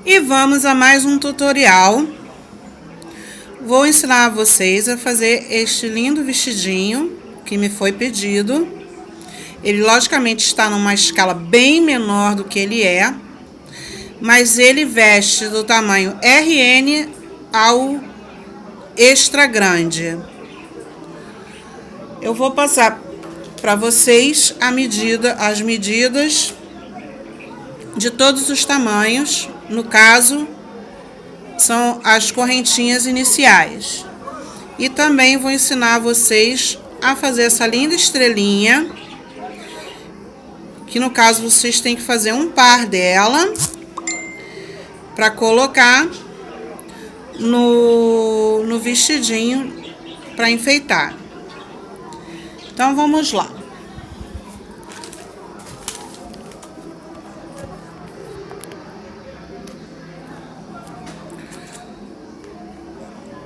E vamos a mais um tutorial. Vou ensinar vocês a fazer este lindo vestidinho que me foi pedido. Ele logicamente está numa escala bem menor do que ele é, mas ele veste do tamanho RN ao extra grande. Eu vou passar para vocês as medidas de todos os tamanhos. No caso, são as correntinhas iniciais. E também vou ensinar vocês a fazer essa linda estrelinha, que no caso vocês têm que fazer um par dela para colocar no vestidinho para enfeitar. Então vamos lá.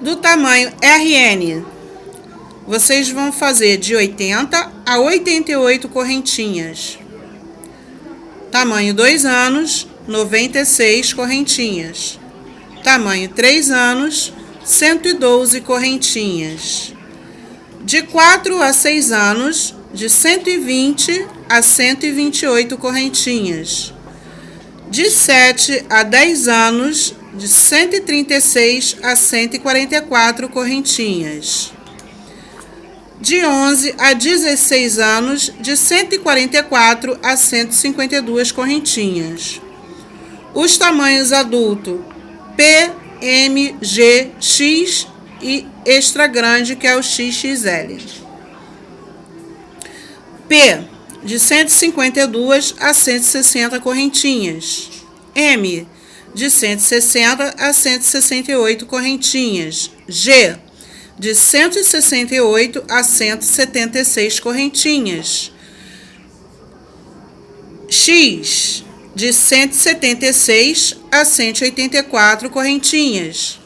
Do tamanho RN, vocês vão fazer de 80 a 88 correntinhas. Tamanho 2 anos, 96 correntinhas. Tamanho 3 anos, 112 correntinhas. De 4 a 6 anos, de 120 a 128 correntinhas. De 7 a 10 anos, de 136 a 144 correntinhas. De 11 a 16 anos, de 144 a 152 correntinhas. Os tamanhos adulto P, M, G, X e extra grande, que é o XXL. P, de 152 a 160 correntinhas. M, de 160 a 168 correntinhas. G, de 168 a 176 correntinhas. X, de 176 a 184 correntinhas.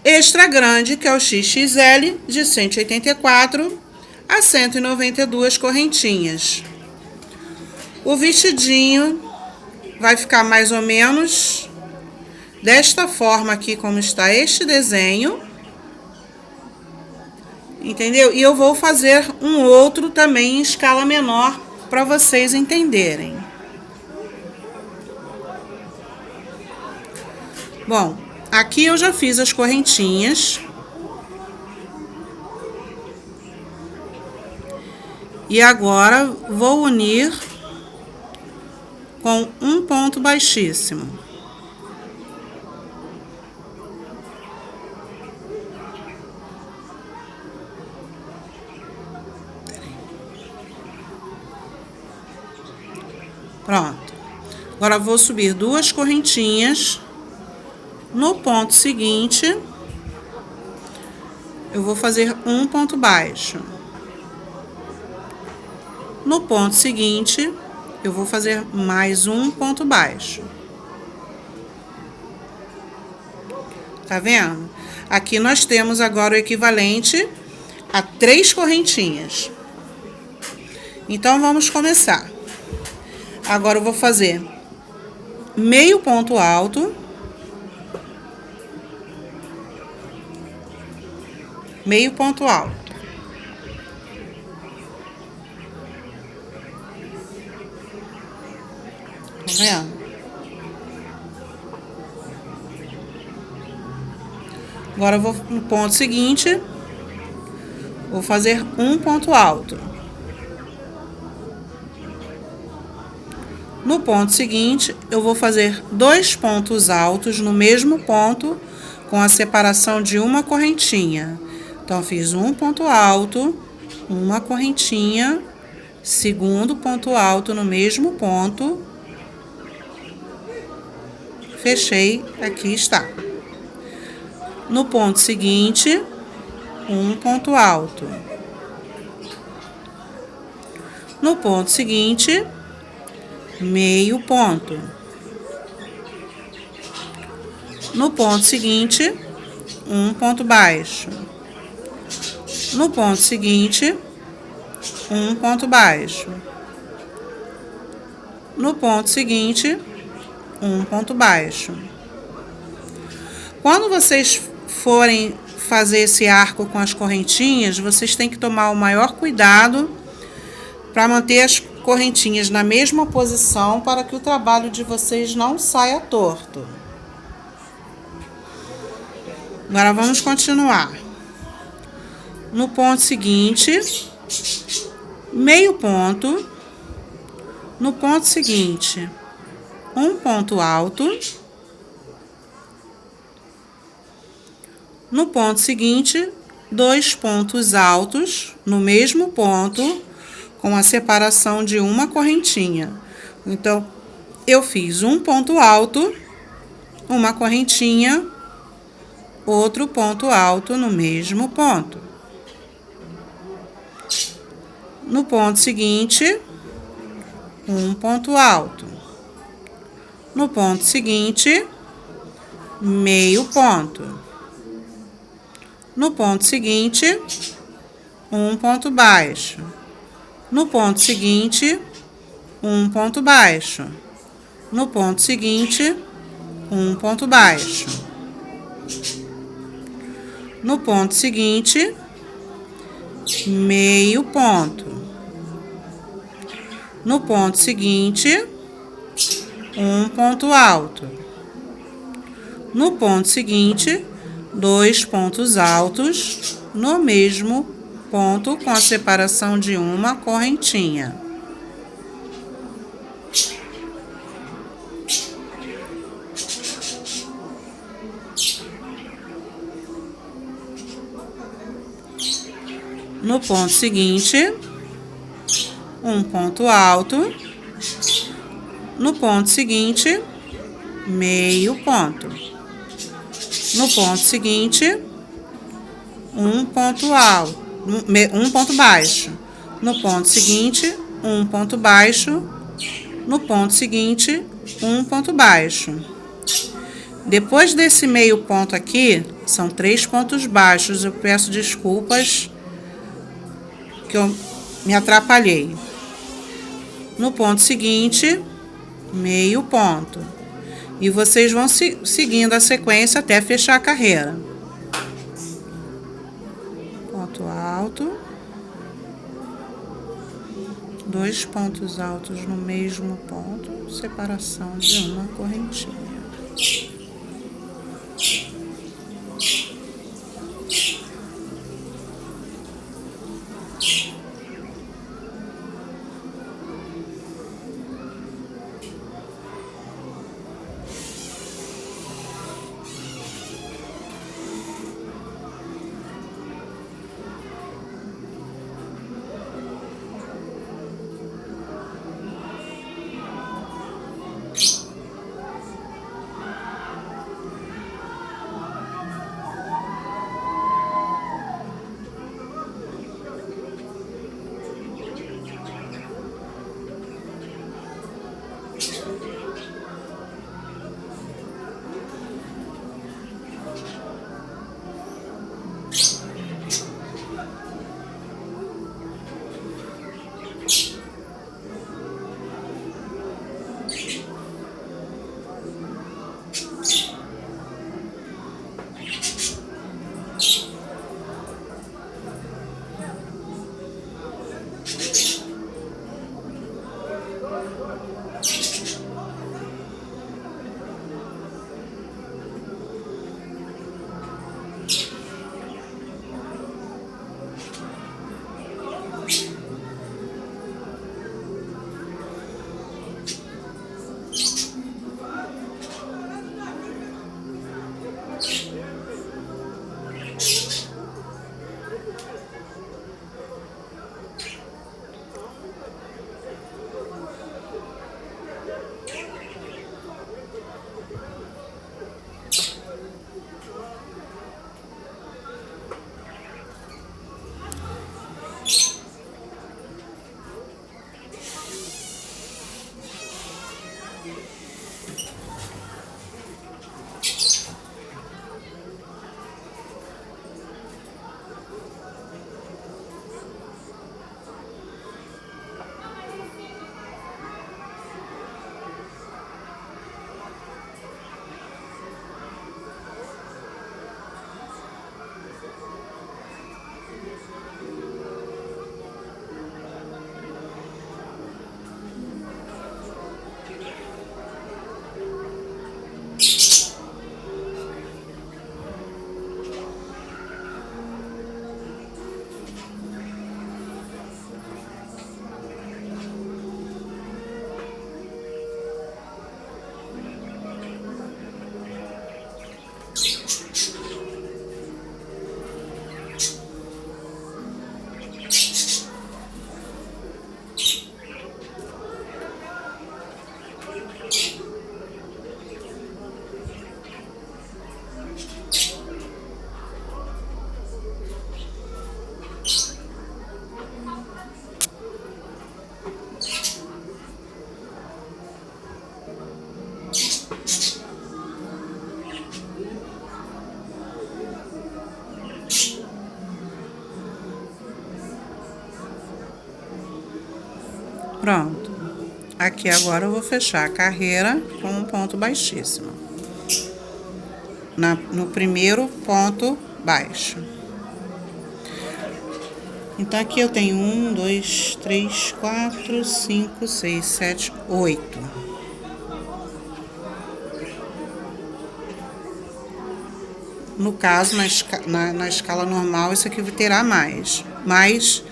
Extra grande, que é o XXL, de 184 a 192 correntinhas. O vestidinho vai ficar mais ou menos desta forma aqui, como está este desenho. Entendeu? E eu vou fazer um outro também em escala menor para vocês entenderem. Bom, aqui eu já fiz as correntinhas. E agora vou unir com um ponto baixíssimo. Pronto. Agora vou subir 2 correntinhas. No ponto seguinte, eu vou fazer um ponto baixo. No ponto seguinte, eu vou fazer mais um ponto baixo. Tá vendo? Aqui nós temos agora o equivalente a 3 correntinhas. Então, vamos começar. Agora, eu vou fazer meio ponto alto. Meio ponto alto. Tá vendo? Agora eu vou no ponto seguinte, vou fazer um ponto alto. No ponto seguinte, eu vou fazer 2 pontos altos no mesmo ponto, com a separação de uma correntinha. Então, fiz um ponto alto, uma correntinha, segundo ponto alto no mesmo ponto. Fechei, aqui está. No ponto seguinte, um ponto alto. No ponto seguinte, meio ponto. No ponto seguinte, um ponto baixo. No ponto seguinte, um ponto baixo. No ponto seguinte, um ponto baixo. Quando vocês forem fazer esse arco com as correntinhas, vocês têm que tomar o maior cuidado para manter as correntinhas na mesma posição para que o trabalho de vocês não saia torto. Agora vamos continuar. No ponto seguinte, meio ponto. No ponto seguinte, um ponto alto. No ponto seguinte, 2 pontos altos no mesmo ponto, com a separação de uma correntinha. Então, eu fiz um ponto alto, uma correntinha, outro ponto alto no mesmo ponto. No ponto seguinte, um ponto alto. No ponto seguinte, meio ponto. No ponto seguinte, um ponto baixo. No ponto seguinte, um ponto baixo. No ponto seguinte, um ponto baixo. No ponto seguinte, meio ponto. No ponto seguinte, um ponto alto. No ponto seguinte, 2 pontos altos no mesmo ponto com a separação de uma correntinha. No ponto seguinte, um ponto alto. No ponto seguinte, meio ponto. No ponto seguinte, um ponto alto, um ponto baixo. No ponto seguinte, um ponto baixo. No ponto seguinte, um ponto baixo. Depois desse meio ponto aqui, são 3 pontos baixos. Eu peço desculpas que eu me atrapalhei. No ponto seguinte, meio ponto. E vocês vão seguindo a sequência até fechar a carreira. Ponto alto. 2 pontos altos no mesmo ponto, separação de uma correntinha. Pronto. Aqui agora eu vou fechar a carreira com um ponto baixíssimo. No primeiro ponto baixo. Então, aqui eu tenho 1, 2, 3, 4, 5, 6, 7, 8. No caso, na escala normal, isso aqui terá mais. Mas,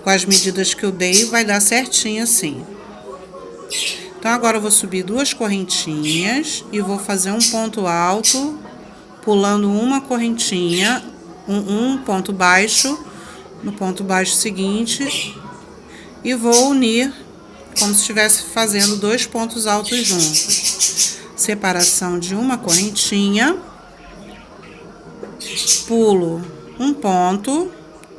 com as medidas que eu dei, vai dar certinho assim. Então, agora eu vou subir 2 correntinhas e vou fazer um ponto alto, pulando uma correntinha, um ponto baixo, no ponto baixo seguinte, e vou unir como se estivesse fazendo 2 pontos altos juntos. Separação de uma correntinha, pulo um ponto,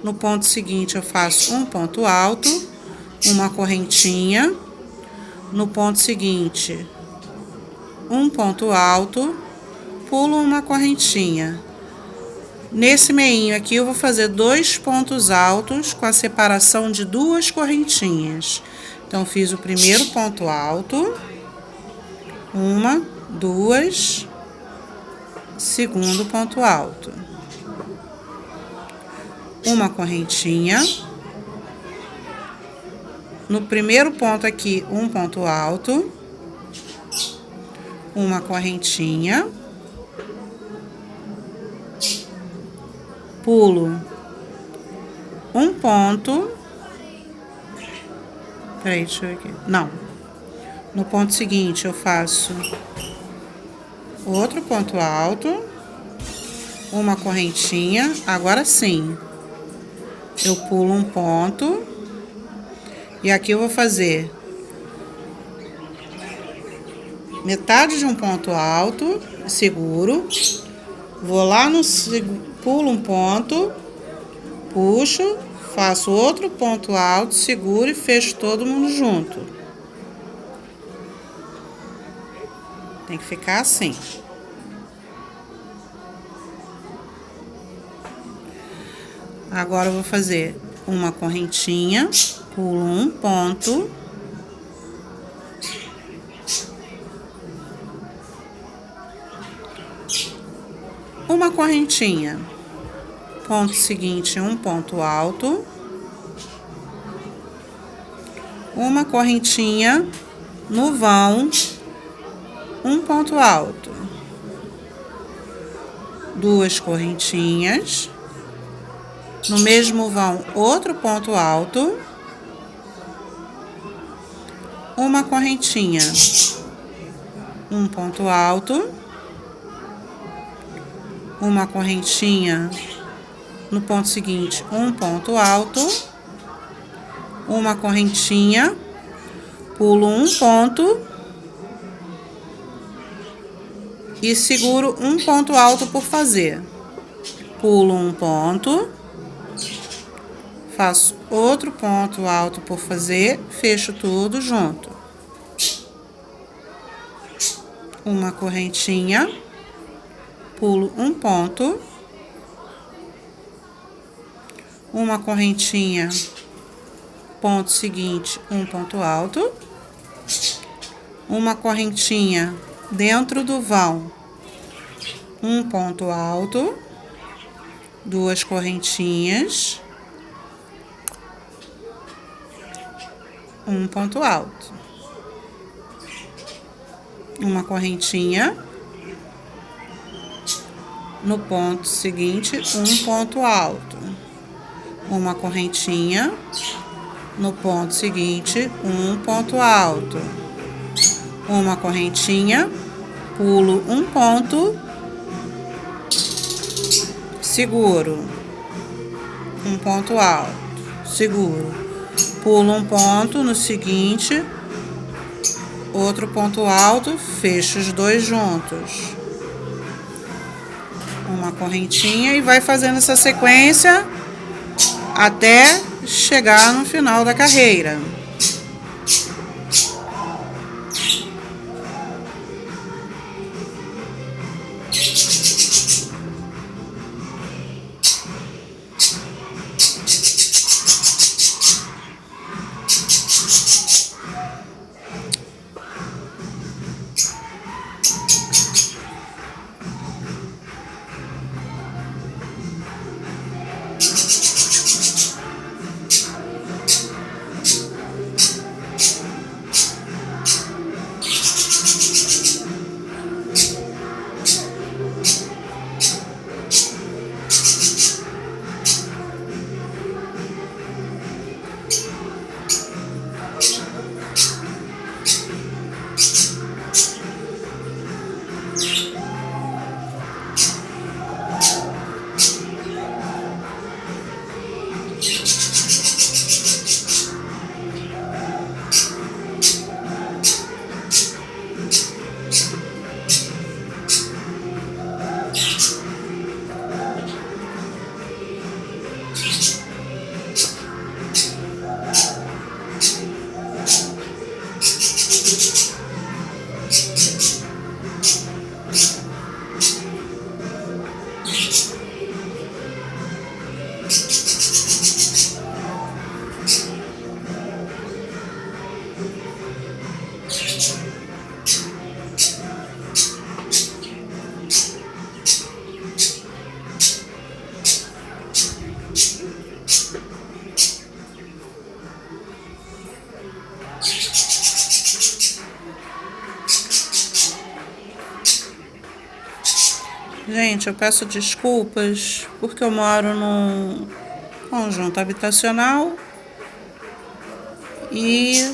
no ponto seguinte eu faço um ponto alto, uma correntinha, no ponto seguinte um ponto alto, pulo uma correntinha. Nesse meinho aqui eu vou fazer 2 pontos altos com a separação de 2 correntinhas. Então, fiz o primeiro ponto alto, 1, 2, segundo ponto alto, uma correntinha. No primeiro ponto aqui, um ponto alto, uma correntinha, pulo um ponto. Peraí, deixa eu ver aqui. Não. No ponto seguinte, eu faço outro ponto alto, uma correntinha. Agora sim, eu pulo um ponto. E aqui eu vou fazer metade de um ponto alto, seguro. Vou lá no pulo um ponto, puxo, faço outro ponto alto, seguro e fecho todo mundo junto. Tem que ficar assim. Agora eu vou fazer uma correntinha, pulo um ponto, uma correntinha, ponto seguinte, um ponto alto, uma correntinha no vão, um ponto alto, 2 correntinhas, no mesmo vão outro ponto alto, uma correntinha, um ponto alto, uma correntinha no ponto seguinte, um ponto alto, uma correntinha, pulo um ponto e seguro um ponto alto por fazer. Pulo um ponto, faço outro ponto alto por fazer, fecho tudo junto. Uma correntinha, pulo um ponto, uma correntinha, ponto seguinte, um ponto alto, uma correntinha dentro do vão, um ponto alto, 2 correntinhas, um ponto alto, uma correntinha, no ponto seguinte, um ponto alto, uma correntinha, no ponto seguinte, um ponto alto, uma correntinha, pulo um ponto seguro, um ponto alto, seguro, pulo um ponto no seguinte, outro ponto alto, fecho os dois juntos, uma correntinha e vai fazendo essa sequência até chegar no final da carreira. Gente, eu peço desculpas porque eu moro num conjunto habitacional e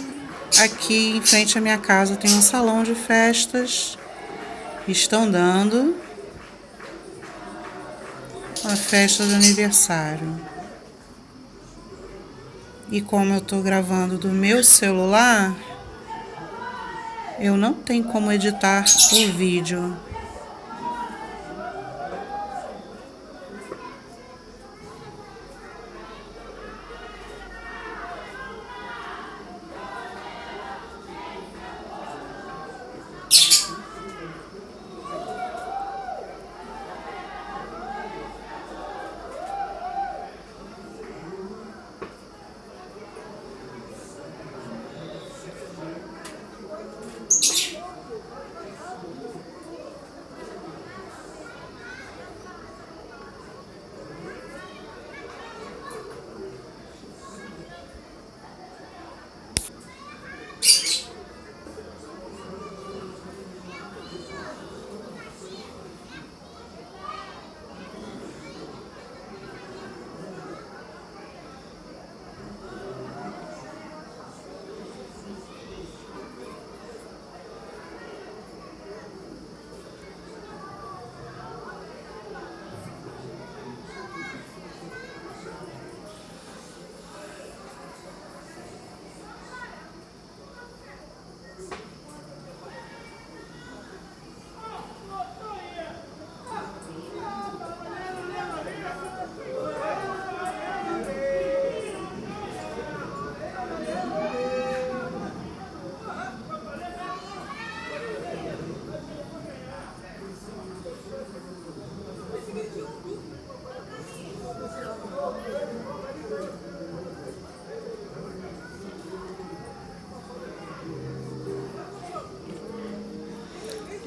aqui em frente à minha casa tem um salão de festas. Estão dando uma festa de aniversário. E como eu estou gravando do meu celular, eu não tenho como editar o vídeo.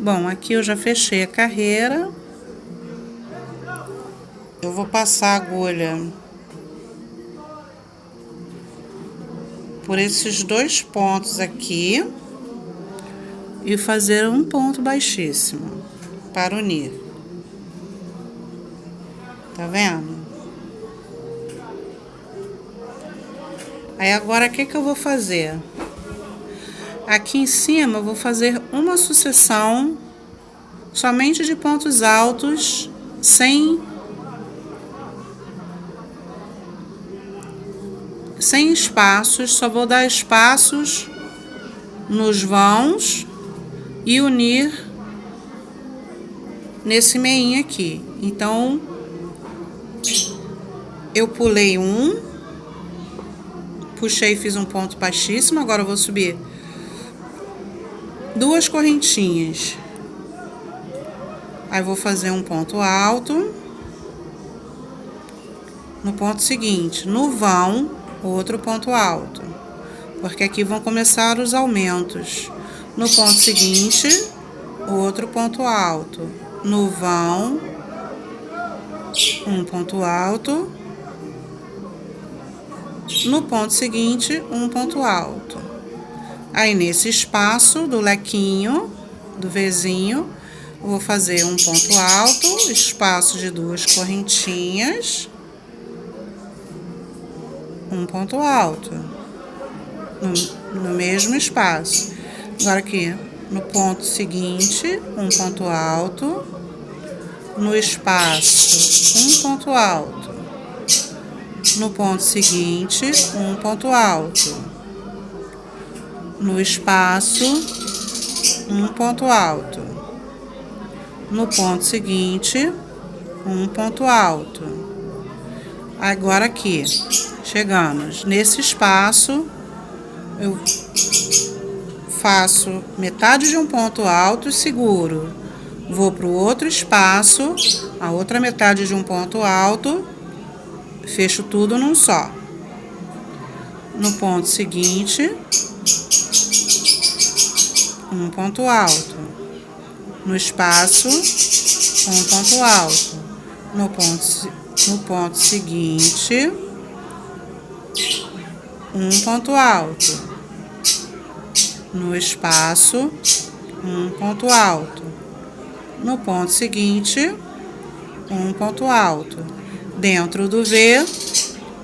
Bom, aqui eu já fechei a carreira. Eu vou passar a agulha por esses dois pontos aqui e fazer um ponto baixíssimo para unir. Tá vendo? Aí agora o que eu vou fazer? Aqui em cima eu vou fazer uma sucessão somente de pontos altos, sem sem espaços, só vou dar espaços nos vãos e unir nesse meinho aqui. Então, eu pulei um, puxei e fiz um ponto baixíssimo. Agora eu vou subir 2 correntinhas. Aí vou fazer um ponto alto. No ponto seguinte, no vão, outro ponto alto, porque aqui vão começar os aumentos. No ponto seguinte, outro ponto alto. No vão, um ponto alto. No ponto seguinte, um ponto alto. Aí, nesse espaço do lequinho, do Vzinho, eu vou fazer um ponto alto, espaço de 2 correntinhas, um ponto alto, no mesmo espaço. Agora aqui, no ponto seguinte, um ponto alto, no espaço, um ponto alto, no ponto seguinte, um ponto alto, no espaço, um ponto alto, no ponto seguinte, um ponto alto. Agora aqui, chegamos nesse espaço, eu faço metade de um ponto alto e seguro. Vou para o outro espaço, a outra metade de um ponto alto, fecho tudo num só. No ponto seguinte, um ponto alto. No espaço, um ponto alto. No ponto seguinte, um ponto alto. No espaço, um ponto alto. No ponto seguinte, um ponto alto. Dentro do V,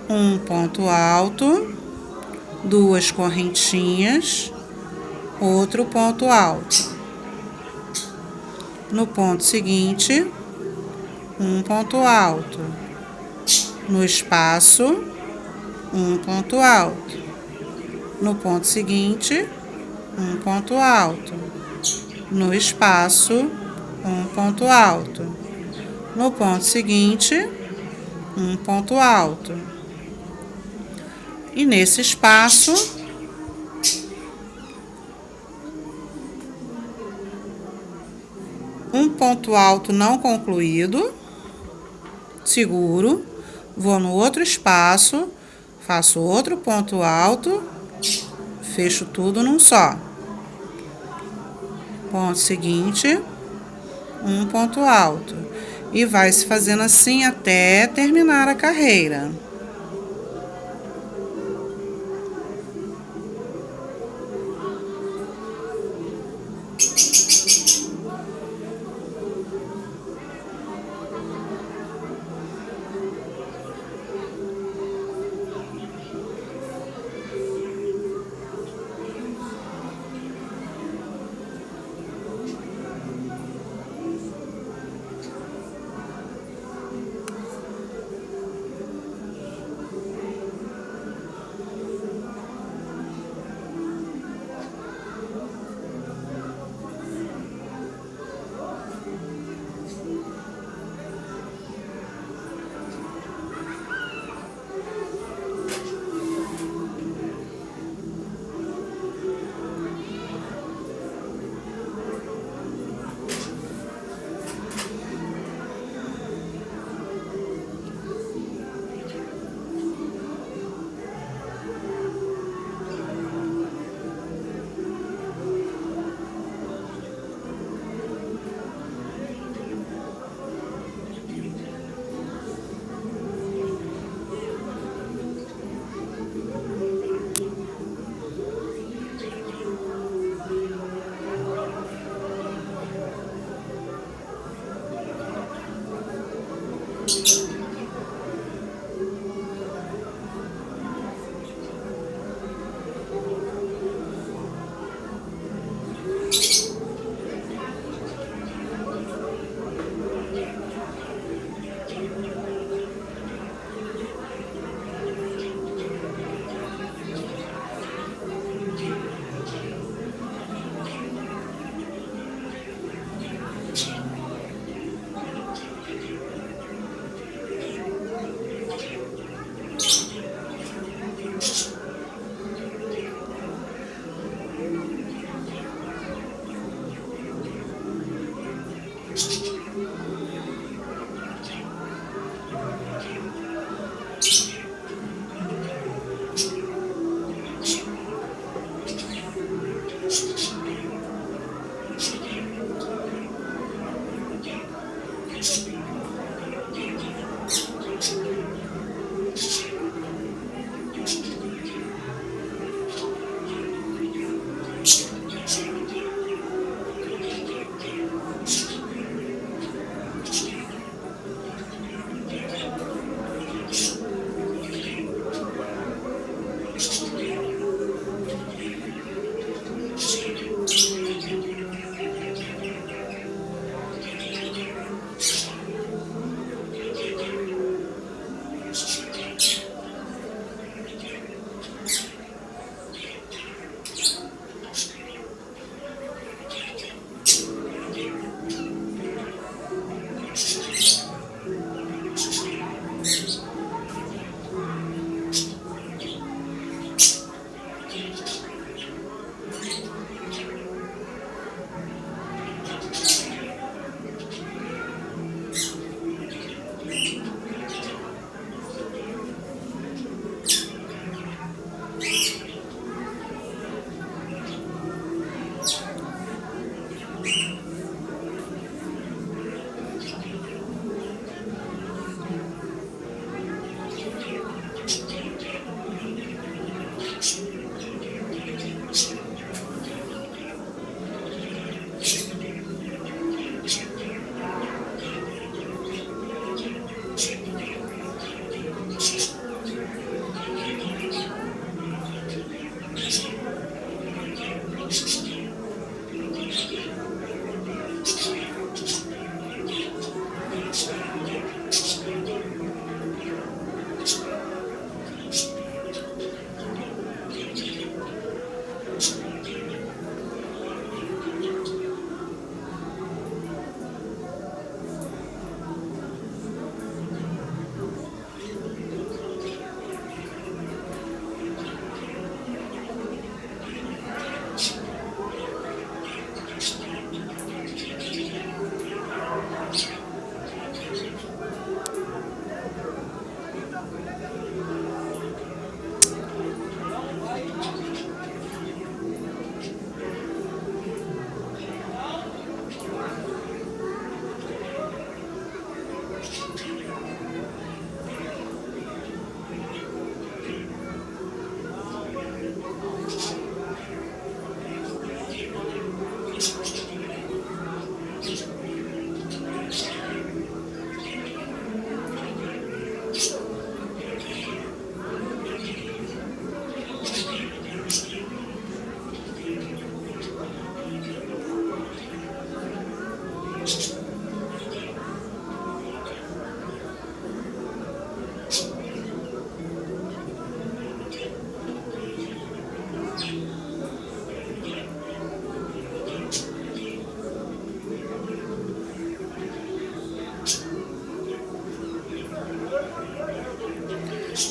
um ponto alto, 2 correntinhas, outro ponto alto. No ponto seguinte, um ponto alto. No espaço, um ponto alto. No ponto seguinte, um ponto alto. No espaço, um ponto alto. No ponto seguinte, um ponto alto. E nesse espaço, um ponto alto não concluído, seguro, vou no outro espaço, faço outro ponto alto, fecho tudo num só. Ponto seguinte, um ponto alto. E vai se fazendo assim até terminar a carreira.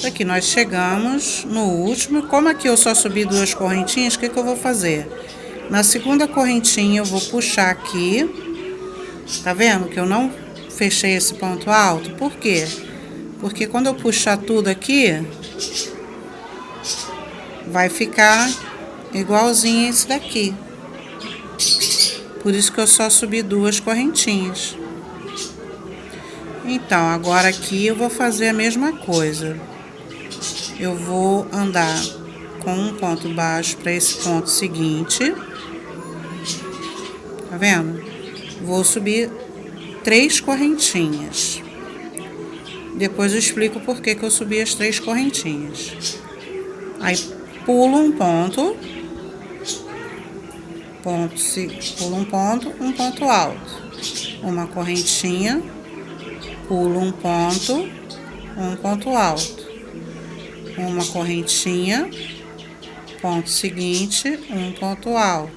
Aqui nós chegamos no último. Como aqui eu só subi 2 correntinhas, o que eu vou fazer? Na segunda correntinha eu vou puxar aqui. Tá vendo que eu não fechei esse ponto alto? Por quê? Porque quando eu puxar tudo aqui, vai ficar igualzinho esse daqui. Por isso que eu só subi 2 correntinhas. Então, agora aqui eu vou fazer a mesma coisa. Eu vou andar com um ponto baixo para esse ponto seguinte. Tá vendo? Vou subir 3 correntinhas. Depois eu explico por que eu subi as 3 correntinhas. Aí pulo um ponto. Pulo um ponto alto. Uma correntinha. Pulo um ponto alto. Uma correntinha, ponto seguinte, um ponto alto.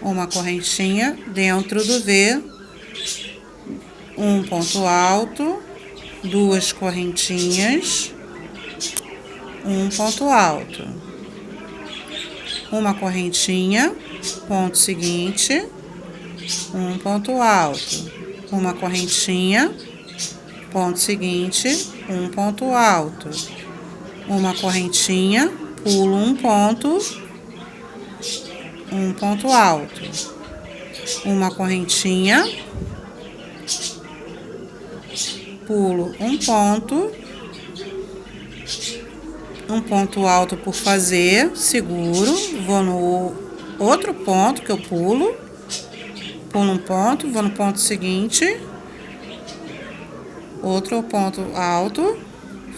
Uma correntinha dentro do V, um ponto alto, 2 correntinhas, um ponto alto. Uma correntinha, ponto seguinte, um ponto alto. Uma correntinha, ponto seguinte, um ponto alto. Uma correntinha, pulo um ponto alto. Uma correntinha, pulo um ponto alto por fazer, seguro, vou no outro ponto que eu pulo um ponto, vou no ponto seguinte, outro ponto alto.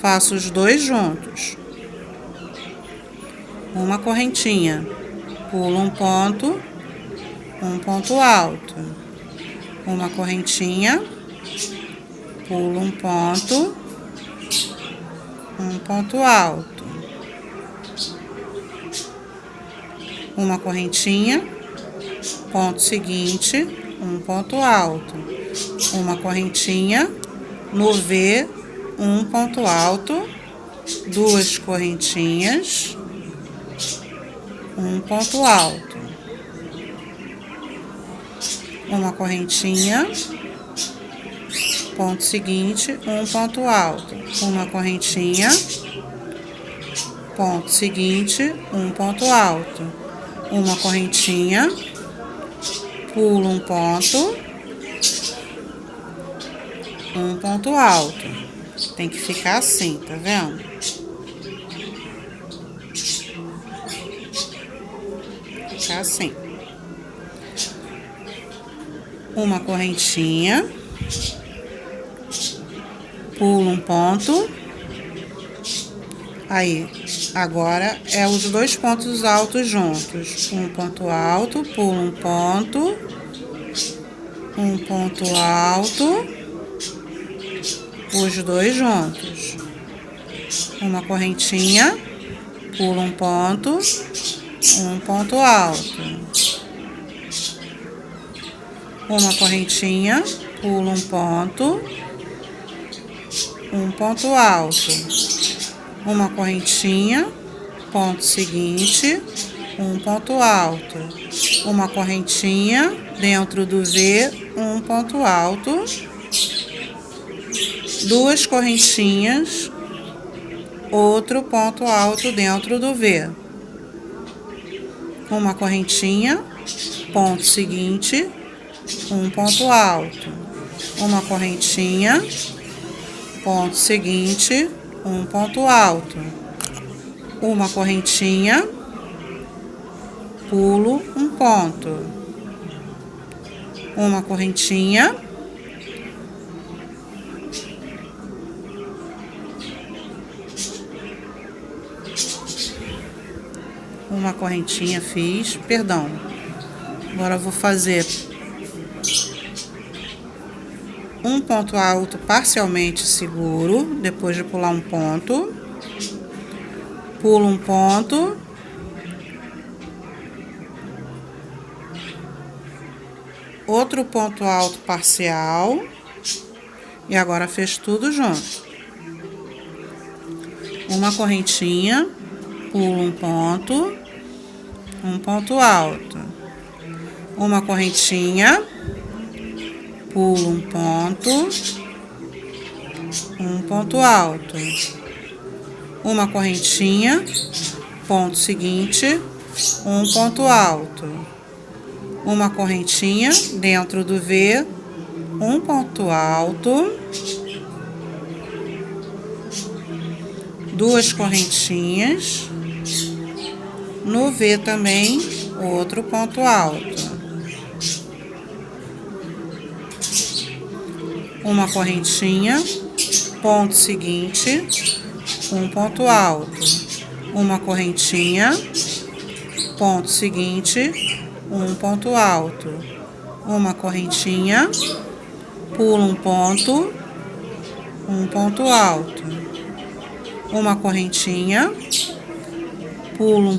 Faço os 2 juntos. Uma correntinha. Pulo um ponto alto. Uma correntinha. Pulo um ponto alto. Uma correntinha. Ponto seguinte, um ponto alto. Uma correntinha. No V, um ponto alto, 2 correntinhas, um ponto alto, uma correntinha, ponto seguinte, um ponto alto, uma correntinha, ponto seguinte, um ponto alto, uma correntinha, pulo um ponto alto. Tem que ficar assim, tá vendo? Ficar assim. Uma correntinha. Pulo um ponto. Aí, agora é os 2 pontos altos juntos. Um ponto alto, pulo um ponto alto. Os 2 juntos. Uma correntinha, pulo um ponto alto. Uma correntinha, pulo um ponto alto. Uma correntinha, ponto seguinte, um ponto alto. Uma correntinha dentro do V, um ponto alto. 2 correntinhas, outro ponto alto dentro do V. Uma correntinha, ponto seguinte, um ponto alto. Uma correntinha, ponto seguinte, um ponto alto. Uma correntinha, pulo um ponto. Uma correntinha, uma correntinha fiz, perdão. Agora eu vou fazer um ponto alto parcialmente seguro, depois de pular um ponto, pulo um ponto, outro ponto alto parcial, e agora fecho tudo junto. Uma correntinha, pulo um ponto alto, uma correntinha, pulo um ponto alto, uma correntinha, ponto seguinte, um ponto alto, uma correntinha dentro do V, um ponto alto, duas correntinhas, no V também, outro ponto alto, uma correntinha, ponto seguinte, um ponto alto, uma correntinha, ponto seguinte, um ponto alto, uma correntinha, pulo um ponto alto, uma correntinha, pulo um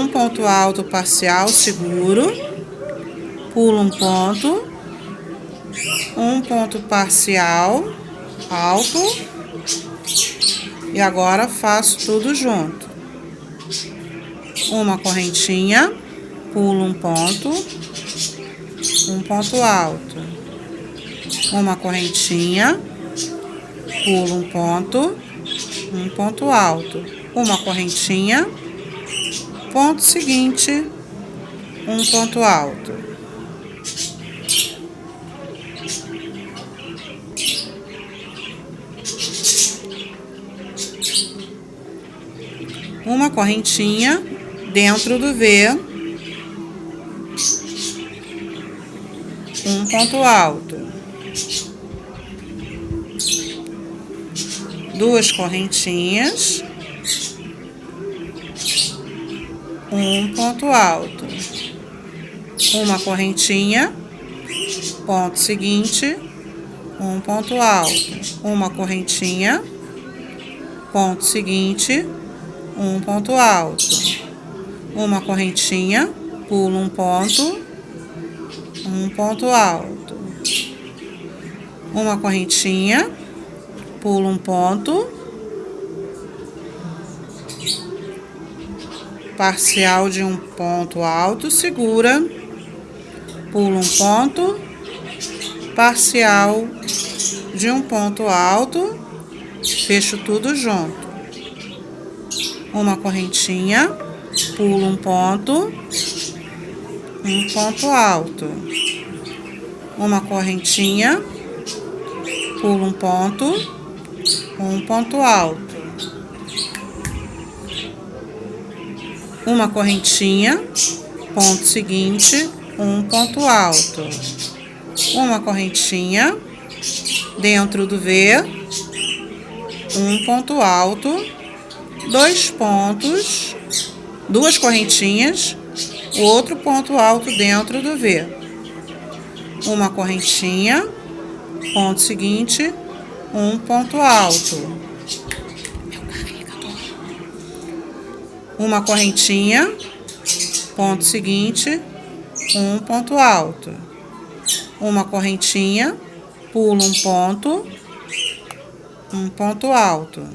ponto alto parcial seguro, pulo um ponto parcial alto, e agora faço tudo junto. Uma correntinha, pulo um ponto alto, uma correntinha, pulo um ponto alto, uma correntinha, ponto seguinte, um ponto alto. Uma correntinha dentro do V, um ponto alto, duas correntinhas, um ponto alto, uma correntinha, ponto seguinte, um ponto alto, uma correntinha, ponto seguinte, um ponto alto, uma correntinha, pulo um ponto alto, uma correntinha, pulo um ponto, parcial de um ponto alto, segura, pulo um ponto, parcial de um ponto alto, fecho tudo junto. Uma correntinha, pulo um ponto alto, uma correntinha, pulo um ponto alto, uma correntinha, ponto seguinte, um ponto alto, uma correntinha, dentro do V, um ponto alto, dois pontos, duas correntinhas, outro ponto alto dentro do V, uma correntinha, ponto seguinte, um ponto alto, uma correntinha, ponto seguinte, um ponto alto, uma correntinha, pulo um ponto alto,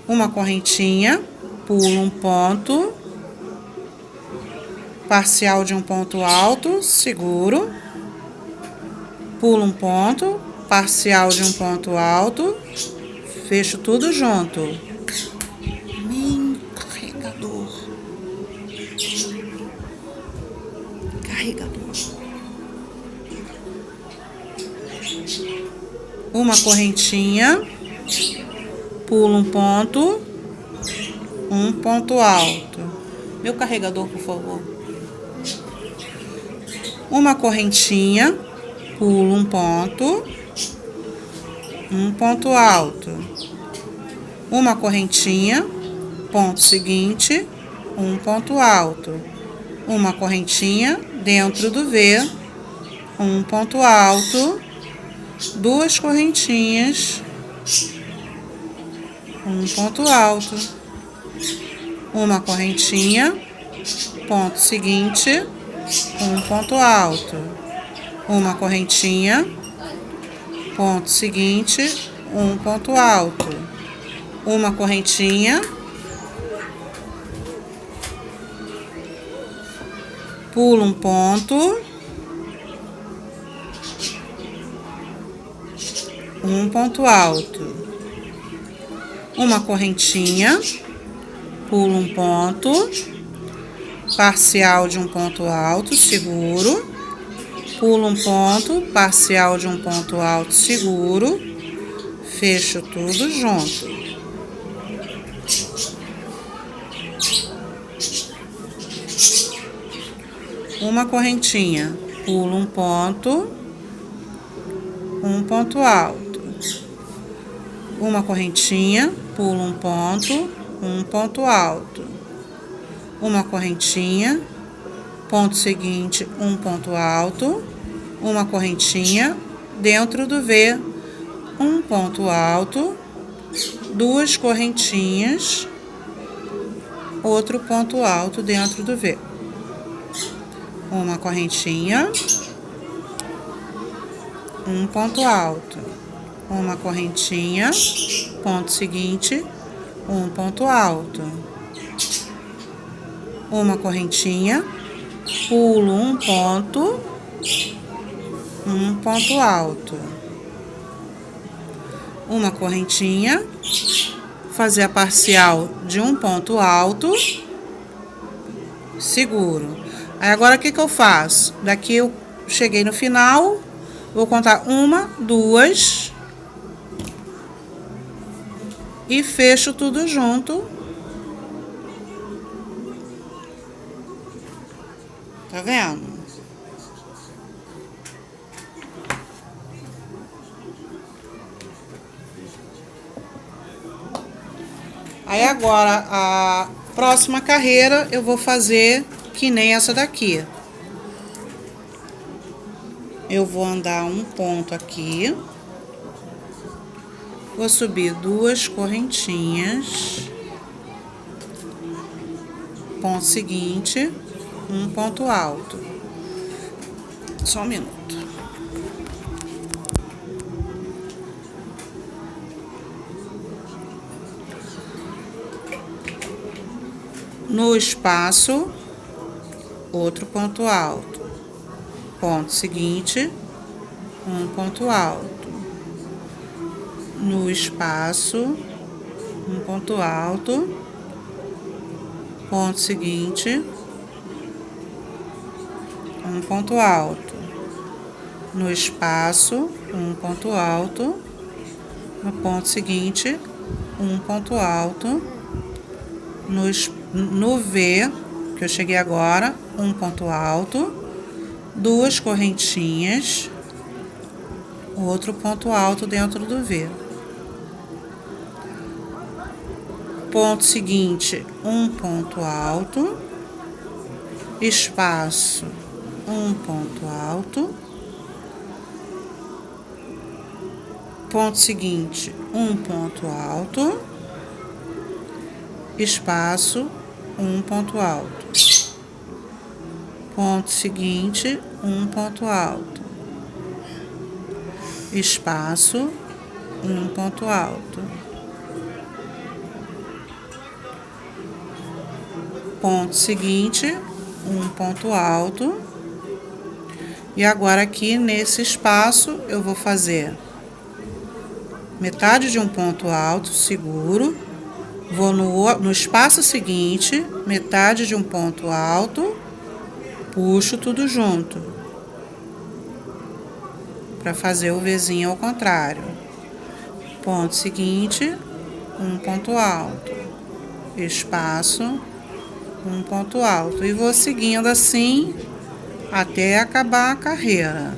uma correntinha, pulo um ponto, parcial de um ponto alto, seguro, pulo um ponto, parcial de um ponto alto, fecho tudo junto. Carregador. Uma correntinha, pulo um ponto alto. Meu carregador, por favor. Uma correntinha, pulo um ponto alto. Uma correntinha, ponto seguinte, um ponto alto. uma correntinha dentro do V, um ponto alto, duas correntinhas, um ponto alto, uma correntinha, ponto seguinte, um ponto alto, uma correntinha, ponto seguinte, um ponto alto, uma correntinha, pulo um ponto, um ponto alto, uma correntinha, pulo um ponto, parcial de um ponto alto, seguro, pulo um ponto, parcial de um ponto alto, seguro, fecho tudo junto. Uma correntinha, pulo um ponto alto, uma correntinha, pulo um ponto alto, uma correntinha, ponto seguinte, um ponto alto, uma correntinha, dentro do V, um ponto alto, duas correntinhas, outro ponto alto dentro do V. Uma correntinha, um ponto alto, uma correntinha, ponto seguinte, um ponto alto, uma correntinha, pulo um ponto alto, uma correntinha, fazer a parcial de um ponto alto, seguro. Aí agora o que eu faço? Daqui eu cheguei no final, vou contar uma, duas e fecho tudo junto. Tá vendo? Aí agora a próxima carreira eu vou fazer que nem essa daqui. Eu vou andar um ponto aqui, vou subir duas correntinhas, ponto seguinte, um ponto alto. Só um minuto. No espaço, outro ponto alto, ponto seguinte, um ponto alto, no espaço, um ponto alto, ponto seguinte, um ponto alto, no espaço, um ponto alto, no ponto seguinte, um ponto alto, no V, que eu cheguei agora, um ponto alto, duas correntinhas, outro ponto alto dentro do V. Ponto seguinte, um ponto alto, espaço, um ponto alto, ponto seguinte, um ponto alto, espaço, um ponto alto, ponto seguinte, um ponto alto, espaço, um ponto alto, ponto seguinte, um ponto alto. E agora aqui nesse espaço eu vou fazer metade de um ponto alto, seguro, vou no espaço seguinte, metade de um ponto alto, puxo tudo junto, para fazer o Vzinho ao contrário. Ponto seguinte, um ponto alto, espaço, um ponto alto. E vou seguindo assim até acabar a carreira.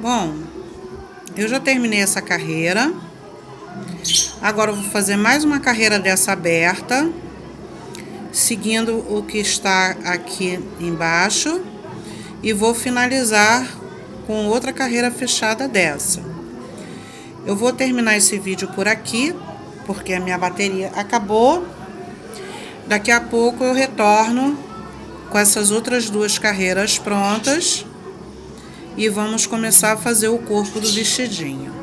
Bom, eu já terminei essa carreira. Agora eu vou fazer mais uma carreira dessa aberta, seguindo o que está aqui embaixo, e vou finalizar com outra carreira fechada dessa. Eu vou terminar esse vídeo por aqui, porque a minha bateria acabou. Daqui a pouco eu retorno com essas outras duas carreiras prontas e vamos começar a fazer o corpo do vestidinho.